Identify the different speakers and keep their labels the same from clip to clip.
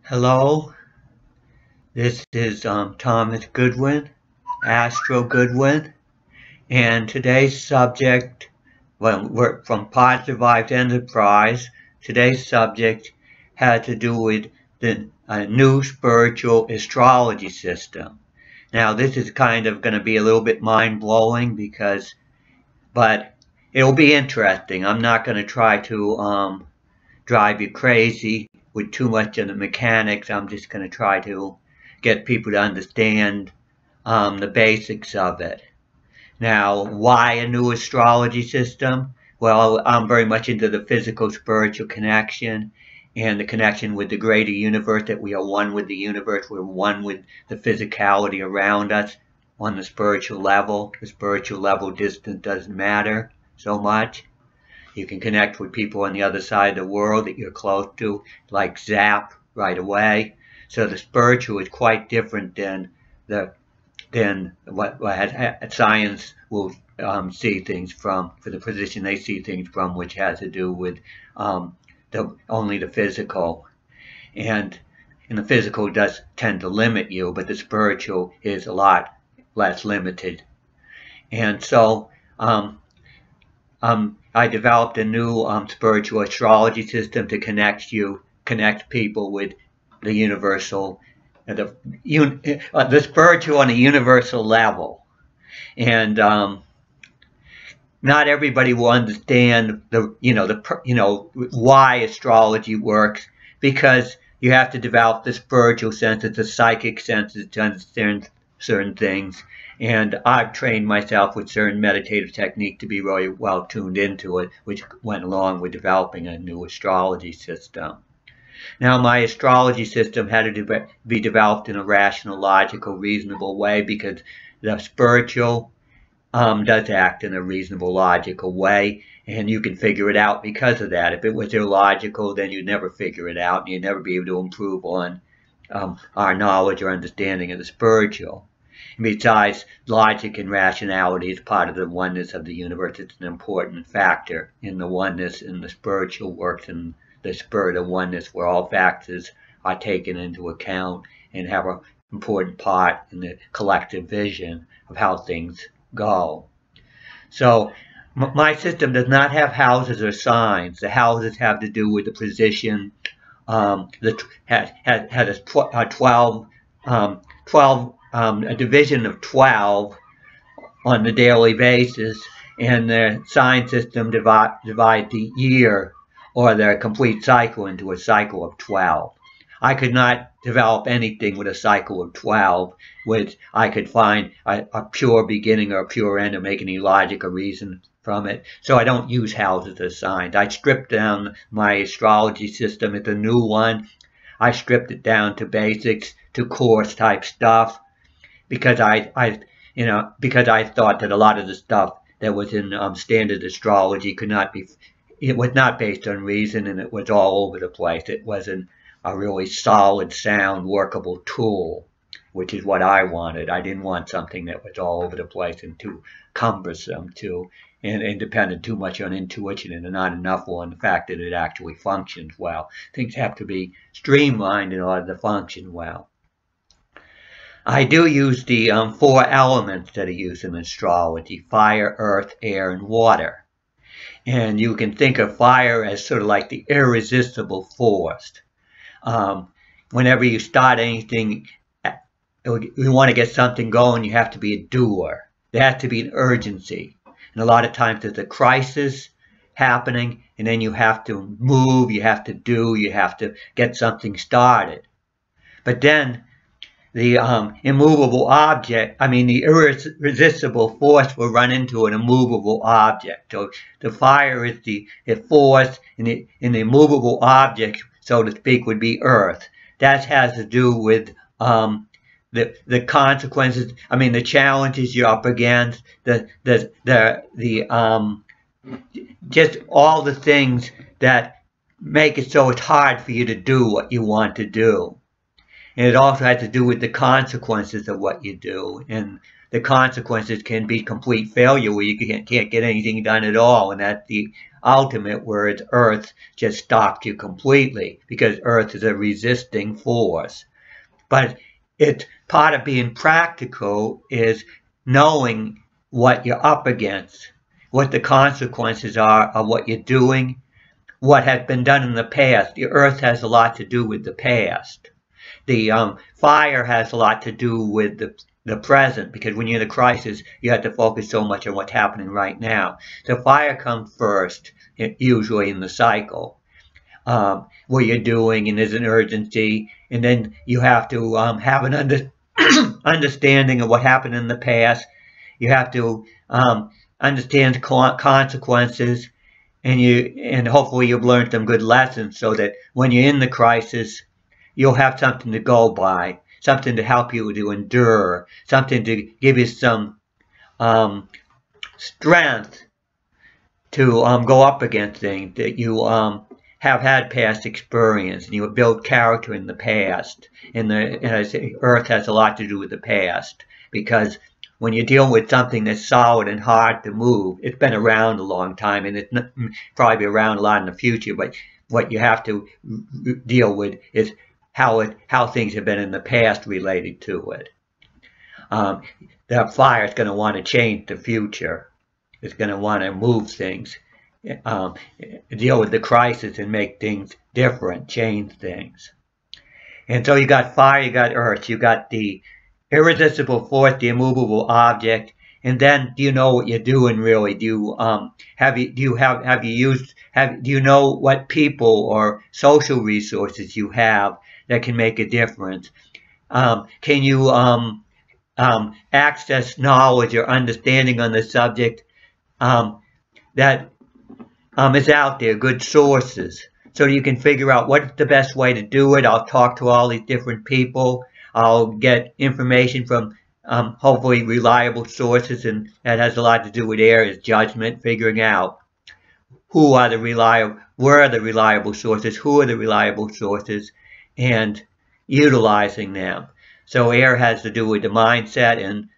Speaker 1: Hello, this is Thomas Goodwin, Astro Goodwin, and today's subject, well, we're from Positive Vibes Enterprise. Today's subject had to do with the new spiritual astrology system. Now, this is kind of going to be a little bit mind-blowing but it'll be interesting. I'm not going to try to drive you crazy with too much of the mechanics. I'm just going to try to get people to understand the basics of it. Now, why a new astrology system? Well, I'm very much into the physical-spiritual connection and the connection with the greater universe, that we are one with the universe. We're one with the physicality around us on the spiritual level. The spiritual level distance doesn't matter so much. You can connect with people on the other side of the world that you're close to, like zap, right away. So the spiritual is quite different than what science will see things from, for the position they see things from, which has to do with only the physical. And the physical does tend to limit you, but the spiritual is a lot less limited. And so I developed a new spiritual astrology system to connect people with the universal, the spiritual on a universal level. And not everybody will understand why astrology works, because you have to develop the spiritual senses, the psychic senses, to understand certain things. And I've trained myself with certain meditative technique to be really well tuned into it, which went along with developing a new astrology system. Now, my astrology system had to be developed in a rational, logical, reasonable way, because the spiritual does act in a reasonable, logical way, and you can figure it out because of that. If it was illogical, then you'd never figure it out, and you'd never be able to improve on our knowledge or understanding of the spiritual. Besides, logic and rationality is part of the oneness of the universe. It's an important factor in the oneness, and the spiritual works in the spirit of oneness, where all factors are taken into account and have an important part in the collective vision of how things go. So my system does not have houses or signs. The houses have to do with the position. Has a division of 12 on the daily basis, and the sign system divide the year or the complete cycle into a cycle of 12. I could not develop anything with a cycle of 12, which I could find a pure beginning or a pure end, or make any logic or reason from it. So I don't use houses as signs. I stripped down my astrology system. It's a new one. I stripped it down to basics, to course type stuff, because I thought that a lot of the stuff that was in standard astrology it was not based on reason, and it was all over the place. It wasn't a really solid, sound, workable tool, which is what I wanted. I didn't want something that was all over the place and too cumbersome, and depended too much on intuition and not enough on the fact that it actually functions well. Things have to be streamlined in order to function well. I do use the 4 elements that are used in astrology: fire, earth, air, and water. And you can think of fire as sort of like the irresistible force. Whenever you start anything, you want to get something going, you have to be a doer. There has to be an urgency. And a lot of times there's a crisis happening, and then you have to move, you have to do, you have to get something started. But then the immovable object, the irresistible force will run into an immovable object. So the fire is the force, and the immovable object, so to speak, would be earth. That has to do with the consequences, the challenges you're up against, just all the things that make it so it's hard for you to do what you want to do. And it also has to do with the consequences of what you do. And the consequences can be complete failure, where you can't get anything done at all. And that's the ultimate, whereas Earth just stops you completely because Earth is a resisting force. But it's part of being practical is knowing what you're up against, what the consequences are of what you're doing, what has been done in the past. The Earth has a lot to do with the past. The fire has a lot to do with the present, because when you're in a crisis, you have to focus so much on what's happening right now. So fire comes first, usually in the cycle. What you're doing, and there's an urgency, and then you have to have an understanding of what happened in the past. You have to understand consequences, and hopefully you've learned some good lessons so that when you're in the crisis, you'll have something to go by, something to help you to endure, something to give you some strength to go up against things, that you have had past experience, and you have built character in the past. And I say Earth has a lot to do with the past, because when you're dealing with something that's solid and hard to move, it's been around a long time, and it's probably be around a lot in the future, but what you have to deal with is how things have been in the past related to it. That fire is going to want to change the future. It's going to want to move things, deal with the crisis and make things different, change things. And so you got fire, you got earth, you got the irresistible force, the immovable object, and then do you know what you're doing really? Do you know what people or social resources you have that can make a difference? Can you access knowledge or understanding on the subject that is out there, good sources, so you can figure out what's the best way to do it? I'll talk to all these different people. I'll get information from hopefully reliable sources, and that has a lot to do with air, is judgment, figuring out where are the reliable sources, who are the reliable sources, and utilizing them. So air has to do with the mindset, and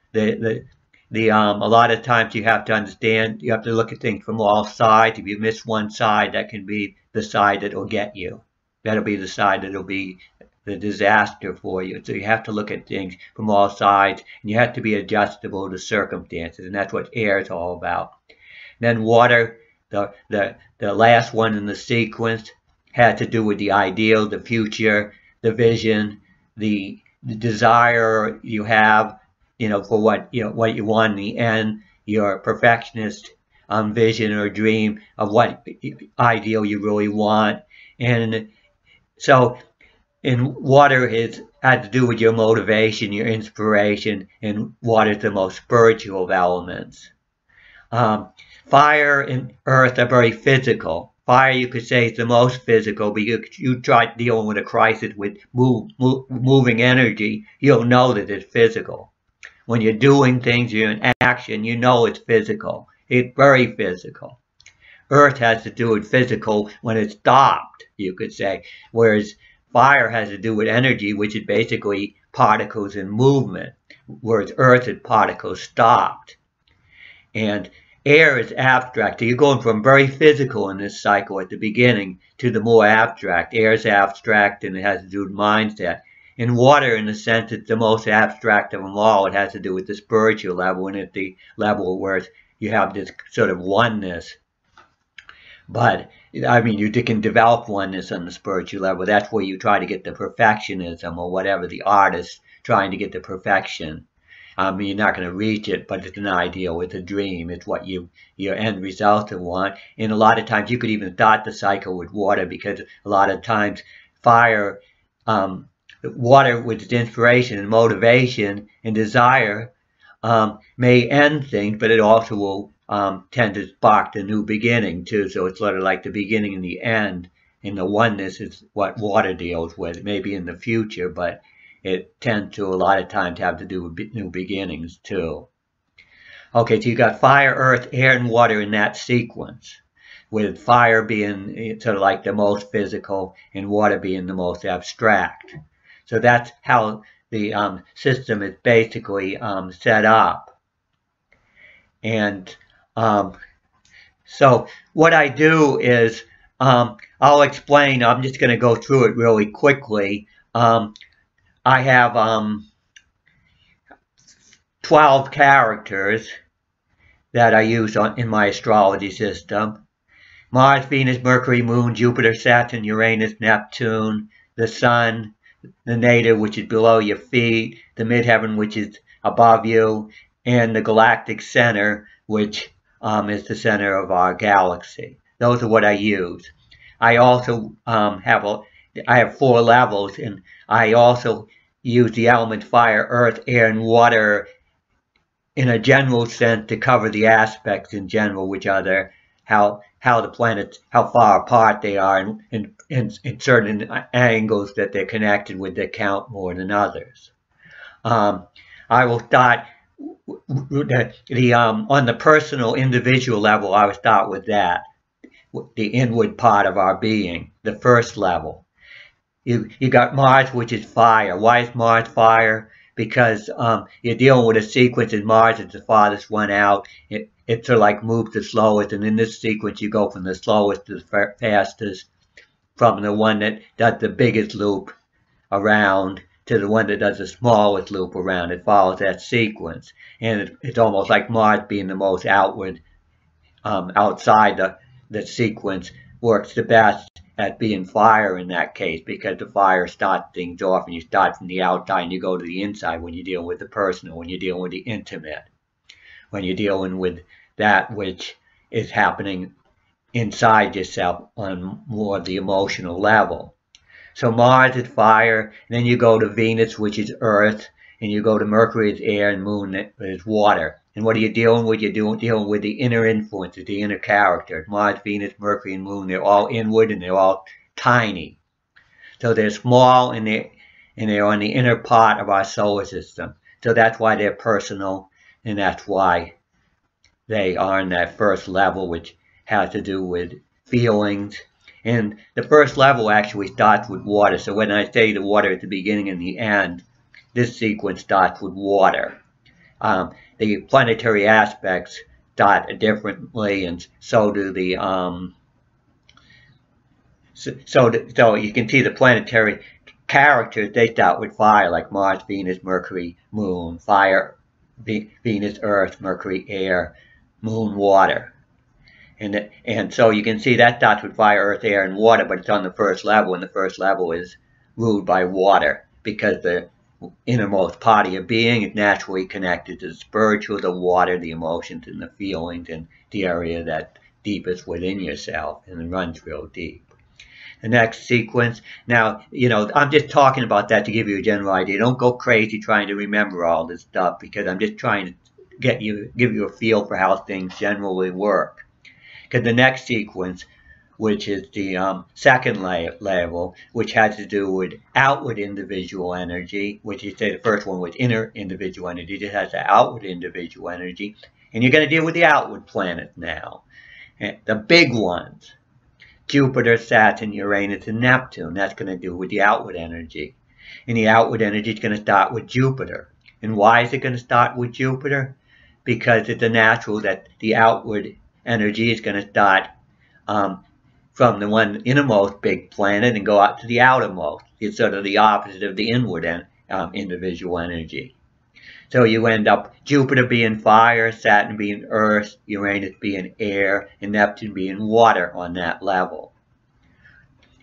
Speaker 1: a lot of times you have to understand, you have to look at things from all sides. If you miss one side, that can be the side that will get you. That'll be the side that will be the disaster for you. So you have to look at things from all sides, and you have to be adjustable to circumstances, and that's what air is all about. Then water, the last one in the sequence, had to do with the ideal, the future, the vision, the desire you have, for what you want in the end, your perfectionist vision or dream of what ideal you really want. And so in water, it had to do with your motivation, your inspiration, and water is the most spiritual of elements. Fire and earth are very physical. Fire, you could say, is the most physical, but you try dealing with a crisis with moving energy, you'll know that it's physical. When you're doing things, you're in action, you know it's physical. It's very physical. Earth has to do with physical when it's stopped, you could say, whereas fire has to do with energy, which is basically particles in movement, whereas earth is particles stopped. And air is abstract. So you're going from very physical in this cycle at the beginning to the more abstract. Air is abstract, and it has to do with mindset. And water, in a sense, it's the most abstract of them all. It has to do with the spiritual level, and at the level where you have this sort of oneness. But, I mean, you can develop oneness on the spiritual level. That's where you try to get the perfectionism, or whatever, the artist trying to get the perfection. You're not going to reach it, but it's an ideal, it's a dream, it's what your end result you want. And a lot of times you could even start the cycle with water, because a lot of times fire, water with its inspiration and motivation and desire may end things, but it also will tend to spark the new beginning too. So it's sort of like the beginning and the end, and the oneness is what water deals with, maybe in the future, but it tends to a lot of times have to do with new beginnings too. Okay, so you got fire, earth, air, and water in that sequence, with fire being sort of like the most physical and water being the most abstract. So that's how the system is basically set up. And So what I do is I'll explain. I'm just going to go through it really quickly. I have 12 characters that I use in my astrology system. Mars, Venus, Mercury, Moon, Jupiter, Saturn, Uranus, Neptune, the Sun, the native, which is below your feet, the midheaven, which is above you, and the galactic center, which is the center of our galaxy. Those are what I use. I also I have 4 levels, and I also use the elements fire, earth, air, and water in a general sense to cover the aspects in general, which are how the planets, how far apart they are, and in certain angles that they're connected with that count more than others. I will start on the personal, individual level. I will start with that, the inward part of our being, the first level. You got Mars, which is fire. Why is Mars fire? Because you're dealing with a sequence, and Mars is the farthest one out. It sort of like moves the slowest, and in this sequence you go from the slowest to the fastest, from the one that does the biggest loop around to the one that does the smallest loop around. It follows that sequence, and it's almost like Mars being the most outward, outside the sequence, works the best at being fire in that case, because the fire starts things off, and you start from the outside and you go to the inside when you deal with the personal, when you're dealing with the intimate, when you're dealing with that which is happening inside yourself on more of the emotional level. So Mars is fire, and then you go to Venus, which is earth, and you go to Mercury is air, and Moon is water. And what are you dealing with? You're dealing with the inner influences, the inner character. Mars, Venus, Mercury, and Moon, they're all inward, and they're all tiny. So they're small, and they're on the inner part of our solar system. So that's why they're personal, and that's why they are in that first level, which has to do with feelings. And the first level actually starts with water. So when I say the water at the beginning and the end, this sequence starts with water. The planetary aspects start differently, and so do the so you can see the planetary characters. They start with fire, like Mars, Venus, Mercury, Moon. Fire, Venus, Earth, Mercury, air, Moon, water. And so you can see that starts with fire, earth, air, and water, but it's on the first level, and the first level is ruled by water, because the innermost part of your being is naturally connected to the spiritual, the water, the emotions, and the feelings, and the area that deepest within yourself, and it runs real deep. The next sequence, now, I'm just talking about that to give you a general idea. Don't go crazy trying to remember all this stuff, because I'm just trying to give you a feel for how things generally work. Because the next sequence, which is the second level, which has to do with outward individual energy, which you say the first one was inner individual energy. This has the outward individual energy. And you're going to deal with the outward planets now. And the big ones, Jupiter, Saturn, Uranus, and Neptune. That's going to do with the outward energy. And the outward energy is going to start with Jupiter. And why is it going to start with Jupiter? Because it's a natural that the outward energy is going to start from the one innermost big planet and go out to the outermost. It's sort of the opposite of the inward individual energy. So you end up Jupiter being fire, Saturn being earth, Uranus being air, and Neptune being water on that level.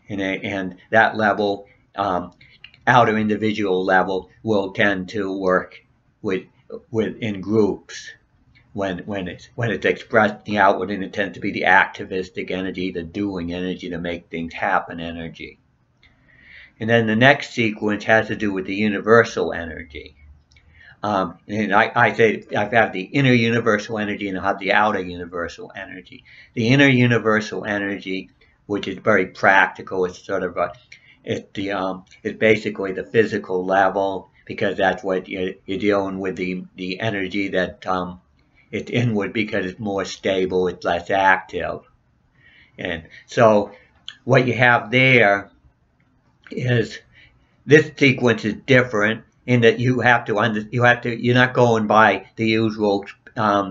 Speaker 1: And that level, outer individual level, will tend to work in groups. When it's expressed in the outward, and it tends to be the activistic energy, the doing energy, to make things happen energy. And then the next sequence has to do with the universal energy. And I say I have the inner universal energy, and I have the outer universal energy. The inner universal energy, which is very practical, it's sort of it's basically the physical level, because that's what you're dealing with, the energy that it's inward, because it's more stable, it's less active. And so what you have there is, this sequence is different in that you're not going by the usual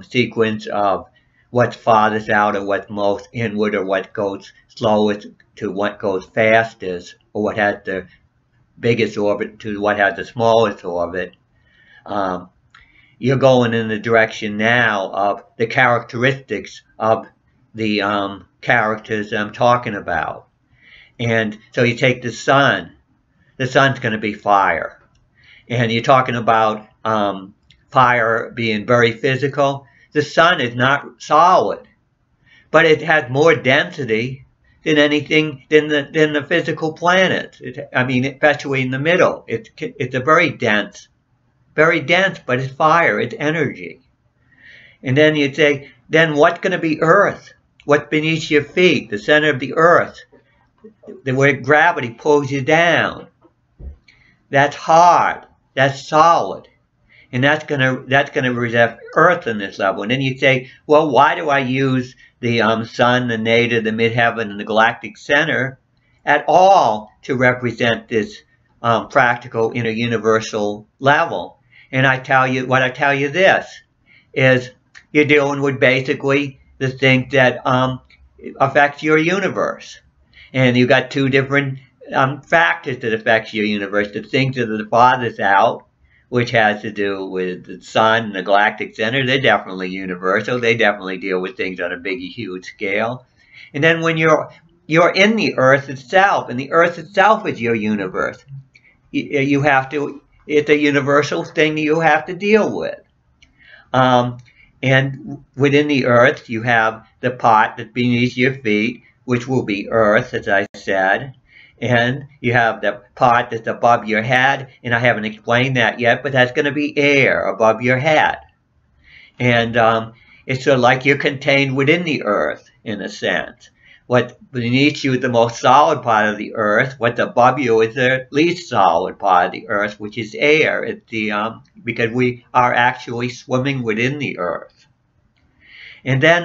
Speaker 1: sequence of what's farthest out or what's most inward or what goes slowest to what goes fastest, or what has the biggest orbit to what has the smallest orbit. You're going in the direction now of the characteristics of the characters I'm talking about. And so you take the sun's going to be fire. And you're talking about fire being very physical. The sun is not solid, but it has more density than anything, than the physical planets. Especially in the middle. It's a very dense, but it's fire, it's energy. And then you'd say, then what's going to be Earth? What's beneath your feet, the center of the Earth, where gravity pulls you down? That's hard, that's solid, and that's gonna represent Earth in this level. And then you say, well, why do I use the sun, the nadir, the midheaven, and the galactic center at all to represent this practical interuniversal level? And I tell you this is, you're dealing with basically the things that affect your universe, and you've got two different factors that affect your universe. The things that are the farthest out, which has to do with the sun and the galactic center, they're definitely universal. They definitely deal with things on a big, huge scale. And then when you're in the Earth itself, and the Earth itself is your universe, you have to. It's a universal thing that you have to deal with. And within the Earth, you have the part that's beneath your feet, which will be Earth, as I said. And you have the part that's above your head, and I haven't explained that yet, but that's going to be air above your head. And it's sort of like you're contained within the Earth, in a sense. What beneath you is the most solid part of the Earth. What's above you is the least solid part of the Earth, which is air. It's the because we are actually swimming within the Earth. And then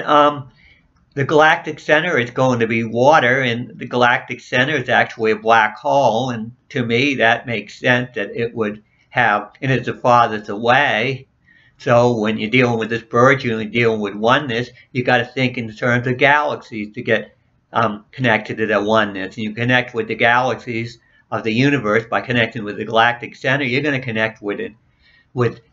Speaker 1: the galactic center is going to be water, and the galactic center is actually a black hole. And to me, that makes sense that it would have, and it's the farthest away. So when you're dealing with this spiritual and dealing with oneness, you got to think in terms of galaxies to get connected to the oneness. And you connect with the galaxies of the universe by connecting with the galactic center. You're going to connect with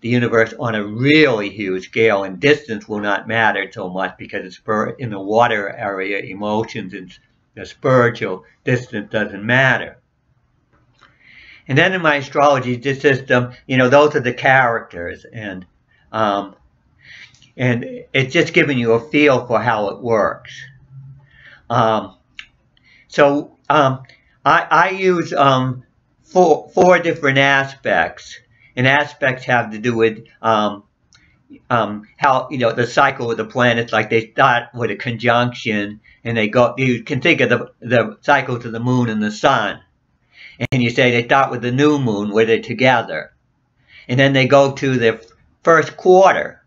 Speaker 1: the universe on a really huge scale, and distance will not matter so much because it's in the water area, emotions and the spiritual distance doesn't matter. And then in my astrology system, those are the characters, and it's just giving you a feel for how it works. So I use four different aspects, and aspects have to do with how the cycle of the planets. Like they start with a conjunction, and they go. You can think of the cycles of the moon and the sun, and you say they start with the new moon, where they're together, and then they go to the first quarter,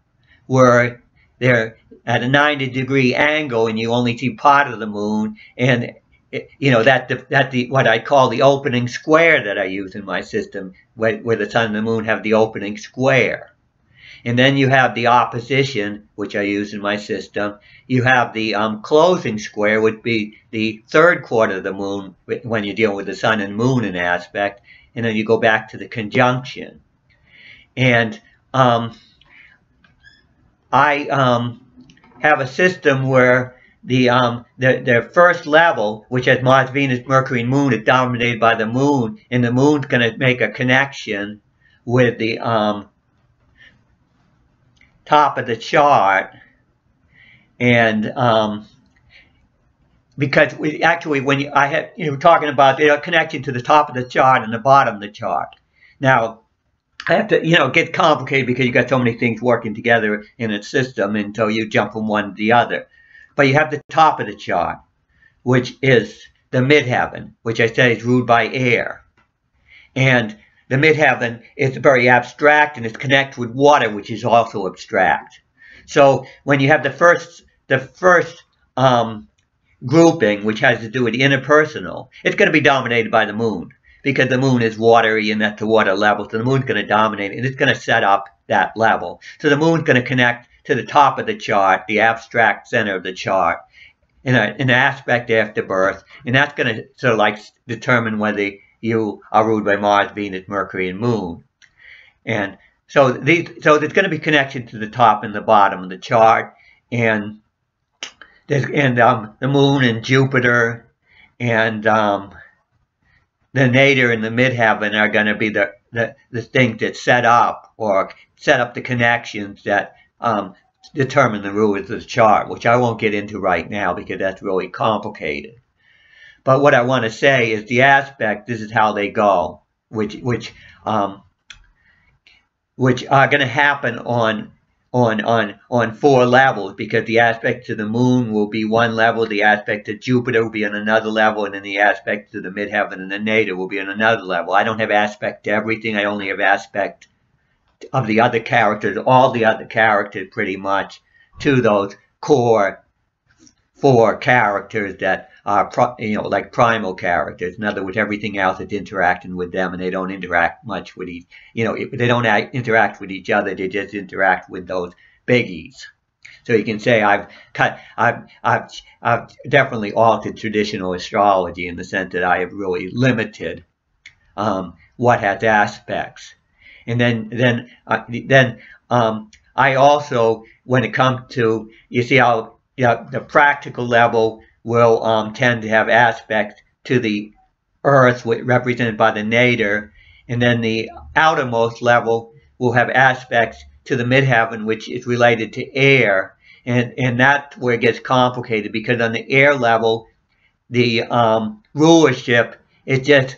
Speaker 1: where they're at a 90-degree angle, and you only see part of the moon, and that's what I call the opening square that I use in my system, where the sun and the moon have the opening square. And then you have the opposition, which I use in my system. You have the closing square, would be the third quarter of the moon when you're dealing with the sun and moon in aspect, and then you go back to the conjunction. And I have a system where the first level, which has Mars, Venus, Mercury, and Moon, is dominated by the Moon, and the Moon's going to make a connection with the top of the chart, and because when you're talking about the connection to the top of the chart and the bottom of the chart. Now, I have to, it gets complicated because you got so many things working together in a system, and so you jump from one to the other. But you have the top of the chart, which is the midheaven, which I said is ruled by air. And the midheaven is very abstract, and it's connected with water, which is also abstract. So when you have the first grouping, which has to do with the interpersonal, it's going to be dominated by the moon, because the moon is watery, and that's the water level. So the moon's going to dominate, and it's going to set up that level. So the moon's going to connect to the top of the chart, the abstract center of the chart, in an aspect after birth, and that's going to sort of like determine whether you are ruled by Mars, Venus, Mercury, and Moon. And so there's going to be connection to the top and the bottom of the chart, and the Moon and Jupiter and the nadir and the midheaven are going to be the things that set up the connections that determine the rulers of the chart, which I won't get into right now because that's really complicated. But what I want to say is the aspect, this is how they go, which are going to happen on 4 levels, because the aspect to the Moon will be one level, the aspect to Jupiter will be on another level, and then the aspect to the midheaven and the nadir will be on another level. I don't have aspect to everything. I only have aspect of the other characters, all the other characters pretty much, to those core 4 characters that are, like primal characters. In other words, everything else is interacting with them, and they don't interact much with each, they don't interact with each other. They just interact with those biggies. So you can say I've definitely altered traditional astrology in the sense that I have really limited what has aspects. And then I also, when it comes to, you see how the practical level will tend to have aspects to the Earth, represented by the nadir, and then the outermost level will have aspects to the midheaven, which is related to air, and that's where it gets complicated, because on the air level, the rulership is just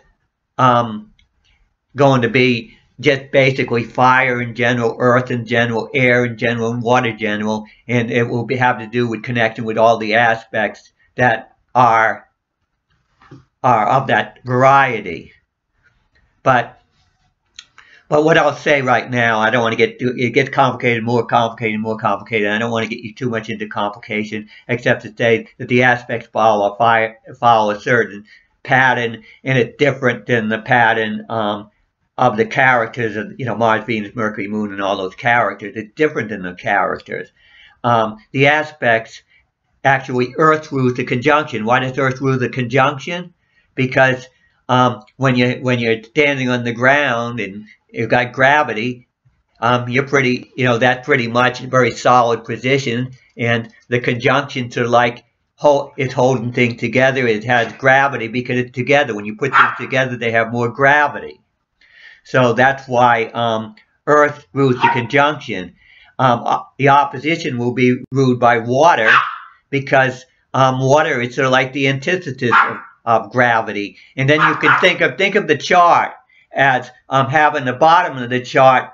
Speaker 1: going to be just basically fire in general, earth in general, air in general, and water in general, and it will have to do with connection with all the aspects that are of that variety. But what I'll say right now, I don't want to it gets complicated, more complicated, more complicated. I don't want to get you too much into complication, except to say that the aspects follow a certain pattern, and it's different than the pattern of the characters of, Mars, Venus, Mercury, Moon, and all those characters. It's different than the characters. The aspects, actually, Earth rules the conjunction. Why does Earth rule the conjunction? Because when you're standing on the ground and you've got gravity, you're pretty, that's pretty much a very solid position, and the conjunction to it's holding things together. It has gravity because it's together. When you put things together, they have more gravity. So that's why Earth rules the conjunction. The opposition will be ruled by water, because water is sort of like the antithesis of gravity. And then you can think of the chart as having the bottom of the chart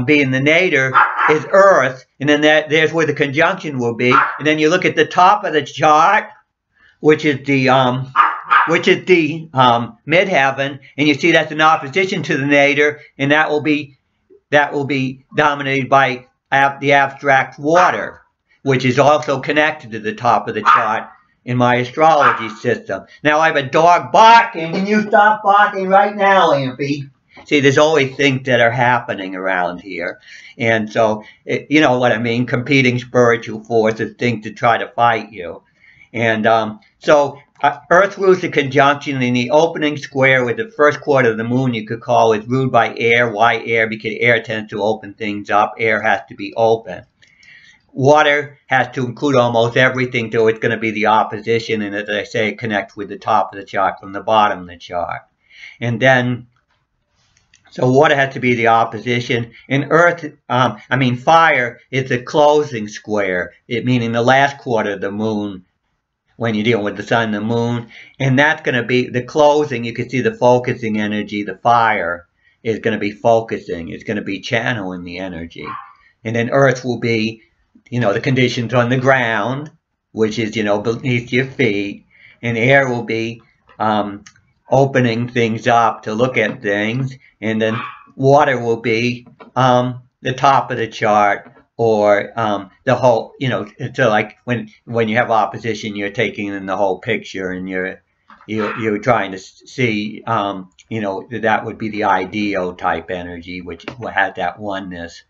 Speaker 1: being the nadir is Earth, and then there's where the conjunction will be. And then you look at the top of the chart, which is the midheaven, and you see that's in opposition to the nadir, and that will be dominated by the abstract water, which is also connected to the top of the chart in my astrology system. Now I have a dog barking. Can you stop barking right now, Ampy? See, there's always things that are happening around here, and so you know what I mean. Competing spiritual forces, things to try to fight you, and so. Earth rules the conjunction in the opening square with the first quarter of the moon, you could call it ruled by air. Why air? Because air tends to open things up. Air has to be open. Water has to include almost everything, so it's going to be the opposition, and as I say, it connects with the top of the chart from the bottom of the chart. And then, so water has to be the opposition, and earth, fire is the closing square, meaning the last quarter of the moon, when you're dealing with the sun and the moon, and that's going to be the closing. You can see the focusing energy. The fire is going to be focusing. It's going to be channeling the energy. And then earth will be, the conditions on the ground, which is, beneath your feet. And air will be opening things up to look at things. And then water will be the top of the chart, or the whole, so like when you have opposition, you're taking in the whole picture, and you're trying to see, that would be the ideal type energy, which has that oneness,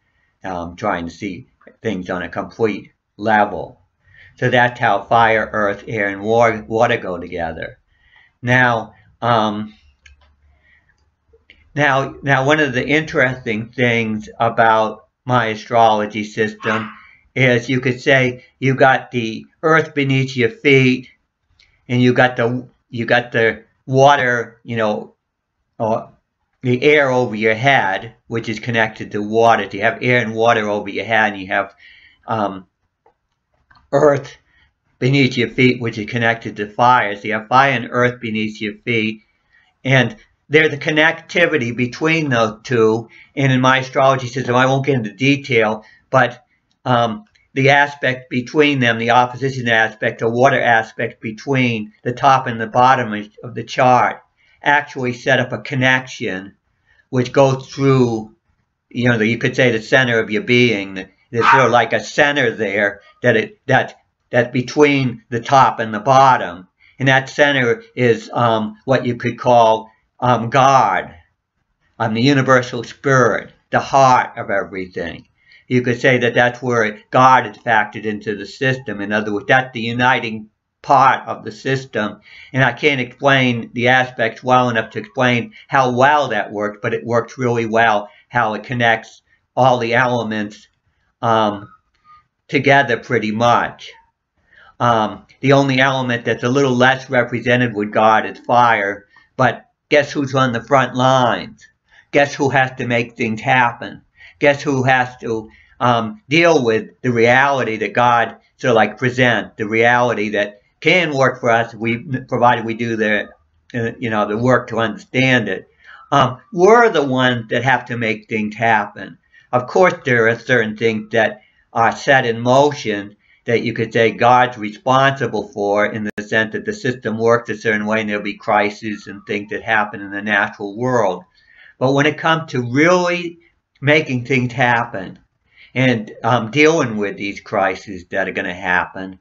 Speaker 1: trying to see things on a complete level. So that's how fire, earth, air, and water go together. Now, now, one of the interesting things about my astrology system is you could say you got the earth beneath your feet, and you got the water, or the air over your head, which is connected to water. So you have air and water over your head, and you have earth beneath your feet, which is connected to fire. So you have fire and earth beneath your feet, and there's a connectivity between those two. And in my astrology system, I won't get into detail, but the aspect between them, the opposition aspect, the water aspect between the top and the bottom of the chart, actually set up a connection which goes through, you could say the center of your being. There's sort of like a center there that's between the top and the bottom. And that center is what you could call God, the universal spirit, the heart of everything. You could say that that's where God is factored into the system. In other words, that's the uniting part of the system. And I can't explain the aspects well enough to explain how well that works, but it works really well, how it connects all the elements together pretty much. The only element that's a little less represented with God is fire, but guess who's on the front lines? Guess who has to make things happen? Guess who has to deal with the reality that God sort of like presents, the reality that can work for us, provided we do the work to understand it. We're the ones that have to make things happen. Of course, there are certain things that are set in motion that you could say God's responsible for, in the sense that the system works a certain way and there'll be crises and things that happen in the natural world. But when it comes to really making things happen and dealing with these crises that are going to happen,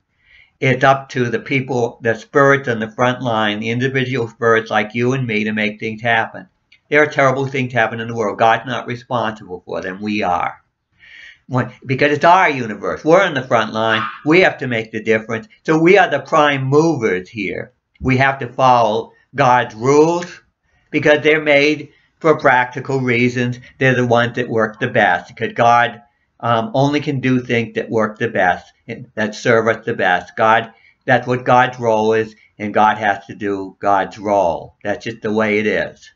Speaker 1: it's up to the people, the spirits on the front line, the individual spirits like you and me, to make things happen. There are terrible things happen in the world. God's not responsible for them. We are. Because it's our universe. We're on the front line. We have to make the difference. So we are the prime movers here. We have to follow God's rules because they're made for practical reasons. They're the ones that work the best, because God only can do things that work the best, that serve us the best. That's what God's role is, and God has to do God's role. That's just the way it is.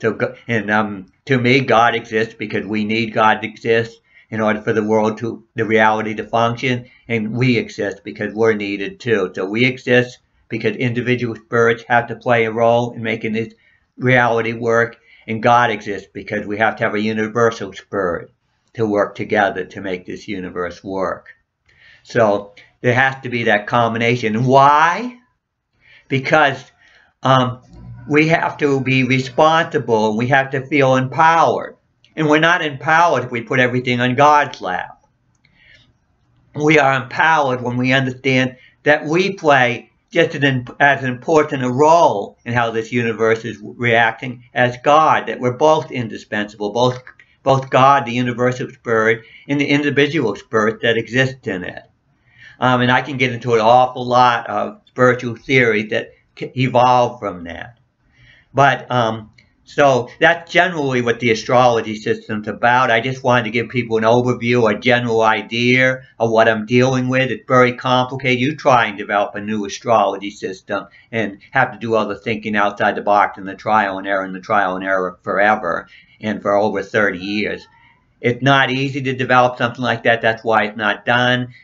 Speaker 1: So, to me, God exists because we need God to exist in order for the world the reality to function, and we exist because we're needed too. So we exist because individual spirits have to play a role in making this reality work, and God exists because we have to have a universal spirit to work together to make this universe work. So there has to be that combination. Why? Because we have to be responsible, and we have to feel empowered. And we're not empowered if we put everything on God's lap. We are empowered when we understand that we play just as important a role in how this universe is reacting as God, that we're both indispensable, both God, the universal spirit, and the individual spirit that exists in it. And I can get into an awful lot of spiritual theory that evolved from that. But so that's generally what the astrology system's about. I just wanted to give people an overview, a general idea of what I'm dealing with. It's very complicated. You try and develop a new astrology system and have to do all the thinking outside the box and the trial and error forever and for over 30 years. It's not easy to develop something like that. That's why it's not done.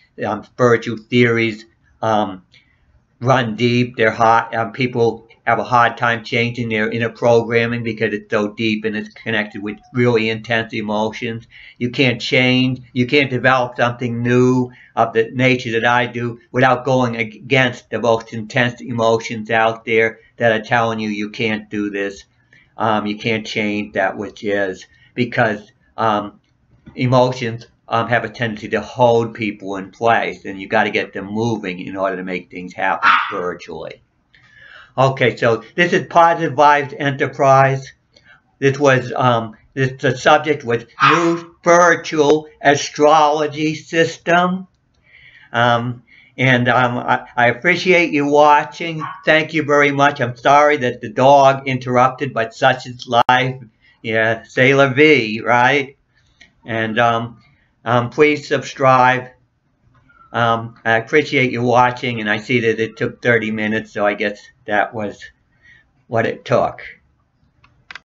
Speaker 1: Spiritual theories run deep. They're hot. People have a hard time changing their inner programming because it's so deep and it's connected with really intense emotions. You can't change. You can't develop something new of the nature that I do without going against the most intense emotions out there that are telling you you can't do this. You can't change that which is, because emotions have a tendency to hold people in place, and you got to get them moving in order to make things happen spiritually. Okay, so this is Positive Vibes Enterprise. This the subject was new virtual astrology system. I appreciate you watching. Thank you very much. I'm sorry that the dog interrupted, but such is life. Yeah, c'est la vie, right? And please subscribe. I appreciate you watching, and I see that it took 30 minutes, so I guess that was what it took.